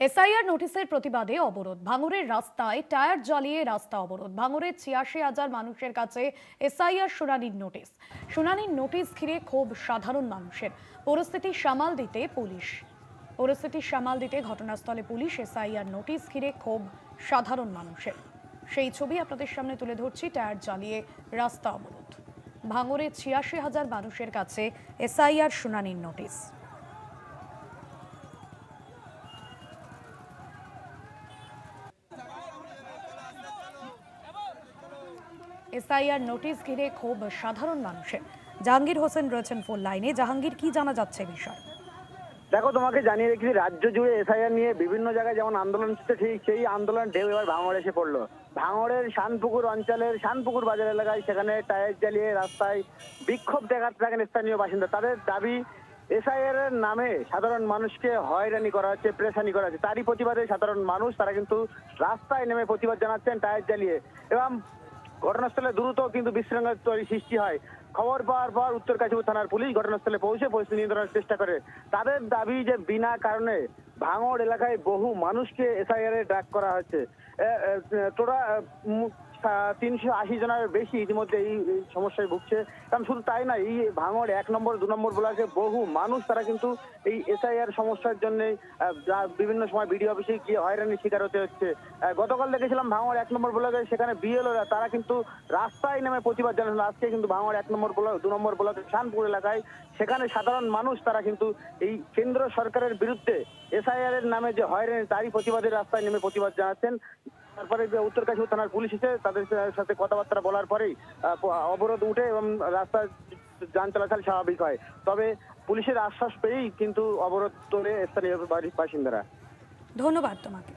SIR নোটিশের প্রতিবাদে অবরোধ। ভাঙড়ের রাস্তায় টায়ার জ্বালিয়ে রাস্তা অবরোধ। ভাঙড়ের ৮৬,০০০ মানুষের কাছে এসআইআর শুনানির নোটিশ। শুনানির নোটিশ ঘিরে ক্ষোভ সাধারণ মানুষের। পরিস্থিতি সামাল দিতে ঘটনাস্থলে পুলিশ। এসআইআর নোটিশ ঘিরে ক্ষোভ সাধারণ মানুষের। সেই ছবি আপনাদের সামনে তুলে ধরছি। টায়ার জ্বালিয়ে রাস্তা অবরোধ। ভাঙড়ের ৮৬,০০০ মানুষের কাছে এসআইআর শুনানির নোটিশ। এসআইআর নোটিশ ঘিরে ক্ষোভ সাধারণ মানুষের। জাহাঙ্গীর হোসেন রয়েছেন ফোন লাইনে। জাহাঙ্গীর, কি জানা যাচ্ছে বিষয়? দেখো, তোমাকে জানিয়ে রেখেছি, রাজ্য জুড়ে এসআইআর নিয়ে বিভিন্ন জায়গায় যেমন আন্দোলন হচ্ছে, ঠিক সেই আন্দোলন ঢেউ এবার ভাঙড়ে এসে পড়লো। ভাঙড়ের শানপুকুর অঞ্চলের শানপুকুর বাজার এলাকায় সেখানে টায়ার জ্বালিয়ে রাস্তায় বিক্ষোভ দেখাতে থাকেন স্থানীয় বাসিন্দা। তাদের দাবি, এসআইআর এর নামে সাধারণ মানুষকে হয়রানি করা হচ্ছে, প্রেশানি করা হচ্ছে। তারই প্রতিবাদে সাধারণ মানুষ তারা কিন্তু রাস্তায় নেমে প্রতিবাদ জানাচ্ছেন টায়ার জ্বালিয়ে। এবং ঘটনাস্থলে দ্রুত কিন্তু বিশৃঙ্খলা সৃষ্টি হয়। খবর পাওয়ার পর উত্তর কাশীপুর থানার পুলিশ ঘটনাস্থলে পৌঁছে পরিস্থিতি নিয়ন্ত্রণের চেষ্টা করে। তাদের দাবি যে বিনা কারণে ভাঙড় এলাকায় বহু মানুষকে এসআইআর এ ডাক করা হচ্ছে। তোরা ৩৮০ জনের বেশি ইতিমধ্যে এই সমস্যায় ভুগছে। কারণ শুধু তাই না, এই ভাঙড় ১ নম্বর ২ নম্বর ব্লকে বহু মানুষ তারা কিন্তু এই এসআইআর সমস্যার জন্য বিভিন্ন সময় বিডিও অফিসে গিয়ে হয়রানির শিকার হতে হচ্ছে। গতকাল দেখেছিলাম ভাঙড় ১ নম্বর ব্লকে, সেখানে বিএলওরা তারা কিন্তু রাস্তায় নেমে প্রতিবাদ জানাচ্ছেন। আজকে কিন্তু ভাঙড় ১ নম্বর ব্লক ২ নম্বর ব্লকের শানপুর এলাকায় সেখানে সাধারণ মানুষ তারা কিন্তু এই কেন্দ্র সরকারের বিরুদ্ধে এসআইআর এর নামে যে হয়রানি তারই প্রতিবাদে রাস্তায় নেমে প্রতিবাদ জানাচ্ছেন। তারপরে উত্তর কাশীপুর থানার পুলিশ এসে তাদের সাথে কথাবার্তা বলার পরেই অবরোধ উঠে এবং রাস্তায় যান চলাচল স্বাভাবিক হয়। তবে পুলিশের আশ্বাস পেয়েই কিন্তু অবরোধ তোলে স্থানীয় বাসিন্দারা। ধন্যবাদ তোমাকে।